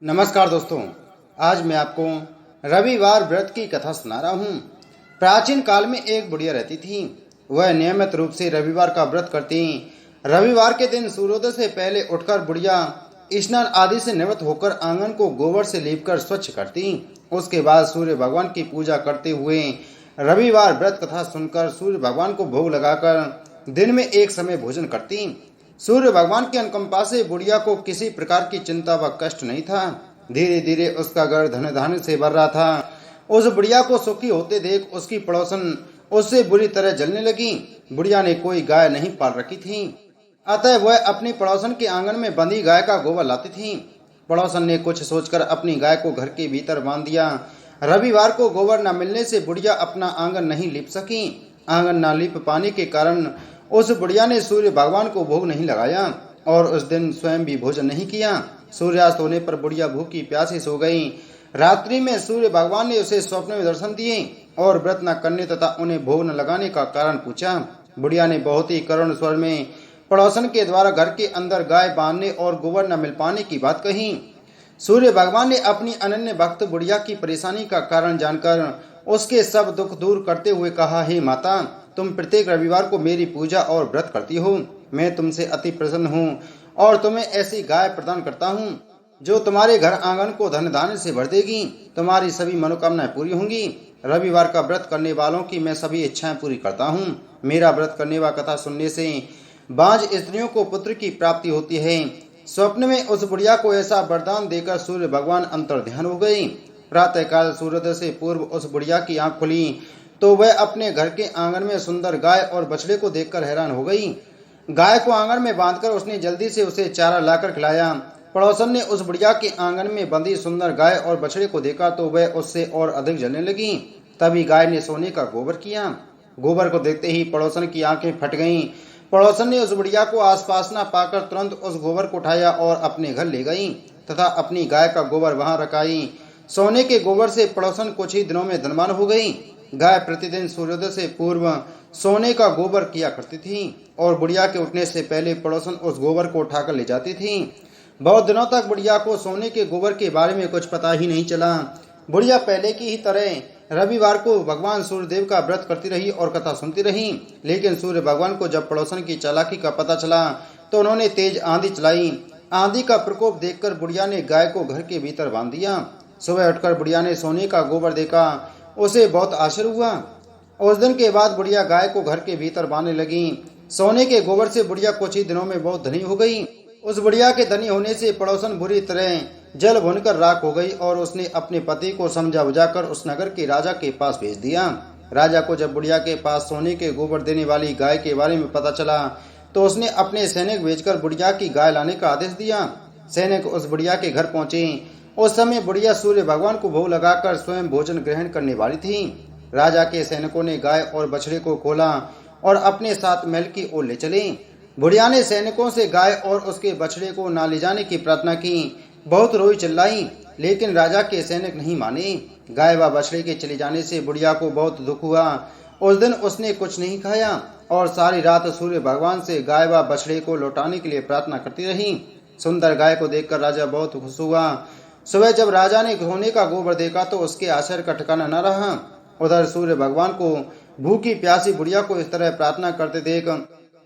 नमस्कार दोस्तों, आज मैं आपको रविवार व्रत की कथा सुना रहा हूँ। प्राचीन काल में एक बुढ़िया रहती थी। वह नियमित रूप से रविवार का व्रत करती। रविवार के दिन सूर्योदय से पहले उठकर बुढ़िया स्नान आदि से निवृत्त होकर आंगन को गोबर से लीपकर स्वच्छ करती। उसके बाद सूर्य भगवान की पूजा करते हुए रविवार व्रत कथा सुनकर सूर्य भगवान को भोग लगाकर दिन में एक समय भोजन करती। सूर्य भगवान की अनुकंपा से बुढ़िया को किसी प्रकार की चिंता व कष्ट नहीं था। धीरे धीरे उसका घर धन धान्य से भर रहा था। उस बुढ़िया को सुखी होते देख उसकी पड़ोसन उससे बुरी तरह जलने लगी। बुढ़िया ने कोई गाय नहीं पाल रखी थी, अतः वह अपनी पड़ोसन के आंगन में बंधी गाय का गोबर लाती थी। पड़ोसन ने कुछ सोचकर अपनी गाय को घर के भीतर बांध दिया। रविवार को गोबर न मिलने से बुढ़िया अपना आंगन नहीं लीप सकी। आंगन न लीप पाने के कारण उस बुढ़िया ने सूर्य भगवान को भोग नहीं लगाया और उस दिन स्वयं भी भोजन नहीं किया। सूर्यास्त होने पर बुढ़िया भूखी प्यासी सो गई। रात्रि में सूर्य भगवान ने उसे स्वप्न में दर्शन दिए और व्रत न करने तथा उन्हें भोग न लगाने का कारण पूछा। बुढ़िया ने बहुत ही करुण स्वर में पड़ोसन के द्वारा घर के अंदर गाय बांधने और गोबर न मिल पाने की बात कही। सूर्य भगवान ने अपनी अनन्य भक्त बुढ़िया की परेशानी का कारण जानकर उसके सब दुख दूर करते हुए कहा, हे माता, तुम प्रत्येक रविवार को मेरी पूजा और व्रत करती हो। मैं तुमसे अति प्रसन्न हूँ और तुम्हें ऐसी गाय प्रदान करता हूँ जो तुम्हारे घर आंगन को धन धान्य से भर देगी। तुम्हारी सभी मनोकामनाएं पूरी होंगी। रविवार का व्रत करने वालों की मैं सभी इच्छाएं पूरी करता हूँ। मेरा व्रत करने व कथा सुनने से बांझ स्त्रियों को पुत्र की प्राप्ति होती है। स्वप्न में उस बुढ़िया को ऐसा वरदान देकर सूर्य भगवान अंतर्ध्यान हो गई। प्रातःकाल सूर्योदय से पूर्व उस बुढ़िया की आंख खुली तो वह अपने घर के आंगन में सुंदर गाय और बछड़े को देखकर हैरान हो गई। गाय को आंगन में बांधकर उसने जल्दी से उसे चारा लाकर खिलाया। पड़ोसन ने उस बुढ़िया के आंगन में बंधी सुंदर गाय और बछड़े को देखा तो वह उससे और अधिक जलने लगी। तभी गाय ने सोने का गोबर किया। गोबर को देखते ही पड़ोसन की आंखें फट गईं। पड़ोसन ने उस बुढ़िया को आसपास न पाकर तुरंत उस गोबर को उठाया और अपने घर ले गई तथा अपनी गाय का गोबर वहां रखाई। सोने के गोबर से पड़ोसन कुछ ही दिनों में धनवान हो गई। गाय प्रतिदिन सूर्योदय से पूर्व सोने का गोबर किया करती थी और बुढ़िया के उठने से पहले पड़ोसन उस गोबर को उठाकर ले जाती थी। बहुत दिनों तक बुढ़िया को सोने के गोबर के बारे में कुछ पता ही नहीं चला। बुढ़िया पहले की ही तरह रविवार को भगवान सूर्यदेव का व्रत करती रही और कथा सुनती रही। लेकिन सूर्य भगवान को जब पड़ोसन की चालाकी का पता चला तो उन्होंने तेज आंधी चलाई। आंधी का प्रकोप देखकर बुढ़िया ने गाय को घर के भीतर बांध दिया। सुबह उठकर बुढ़िया ने सोने का गोबर देखा। उसे बहुत आश्चर्य हुआ। उस दिन के बाद बुढ़िया गाय को घर के भीतर बांधने लगी। सोने के गोबर से बुढ़िया कुछ ही दिनों में बहुत धनी हो गई। उस बुढ़िया के धनी होने से पड़ोसन बुरी तरह जल भुनकर राख हो गई और उसने अपने पति को समझा बुझाकर उस नगर के राजा के पास भेज दिया। राजा को जब बुढ़िया के पास सोने के गोबर देने वाली गाय के बारे में पता चला तो उसने अपने सैनिक भेजकर बुढ़िया की गाय लाने का आदेश दिया। सैनिक उस बुढ़िया के घर पहुंचे। उस समय बुढ़िया सूर्य भगवान को भोग लगाकर स्वयं भोजन ग्रहण करने वाली थी। राजा के सैनिकों ने गाय और बछड़े को खोला और अपने साथ महल की ओर ले चले। बुढ़िया ने सैनिकों से गाय और उसके बछड़े को ना ले जाने की प्रार्थना की। बहुत रोई चिल्लाई, लेकिन राजा के सैनिक नहीं माने। गाय व बछड़े के चले जाने से बुढ़िया को बहुत दुख हुआ। उस दिन उसने कुछ नहीं खाया और सारी रात सूर्य भगवान से गाय व बछड़े को लौटाने के लिए प्रार्थना करती रही। सुंदर गाय को देखकर राजा बहुत खुश हुआ। सुबह जब राजा ने सोने का गोबर देखा तो उसके आश्चर्य का ठिकाना न रहा। उधर सूर्य भगवान को भूखी प्यासी बुढ़िया को इस तरह प्रार्थना करते देख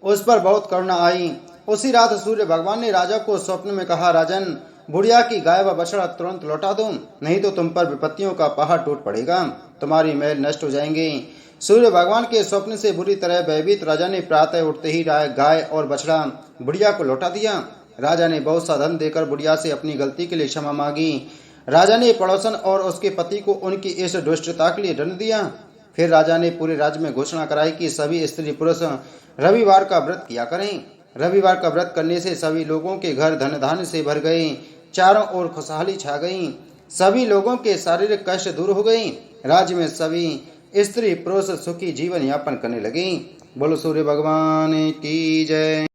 उस पर बहुत करुणा आई। उसी रात सूर्य भगवान ने राजा को स्वप्न में कहा, राजन, बुढ़िया की गाय व बछड़ा तुरंत लौटा दो, नहीं तो तुम पर विपत्तियों का पहाड़ टूट पड़ेगा, तुम्हारी महल नष्ट हो जाएंगे। सूर्य भगवान के स्वप्न से बुरी तरह भयभीत राजा ने प्रातः उठते ही गाय और बछड़ा बुढ़िया को लौटा दिया। राजा ने बहुत सा धन देकर बुढ़िया से अपनी गलती के लिए क्षमा मांगी। राजा ने पड़ोसन और उसके पति को उनकी इस दुष्टता के लिए दंड दिया। फिर राजा ने पूरे राज्य में घोषणा कराई कि सभी स्त्री पुरुष रविवार का व्रत किया करें। रविवार का व्रत करने से सभी लोगों के घर धन धान्य से भर गए। चारों ओर खुशहाली छा गई। सभी लोगों के शारीरिक कष्ट दूर हो गई। राज्य में सभी स्त्री पुरुष सुखी जीवन यापन करने लगे। बोलो सूर्य भगवान की जय।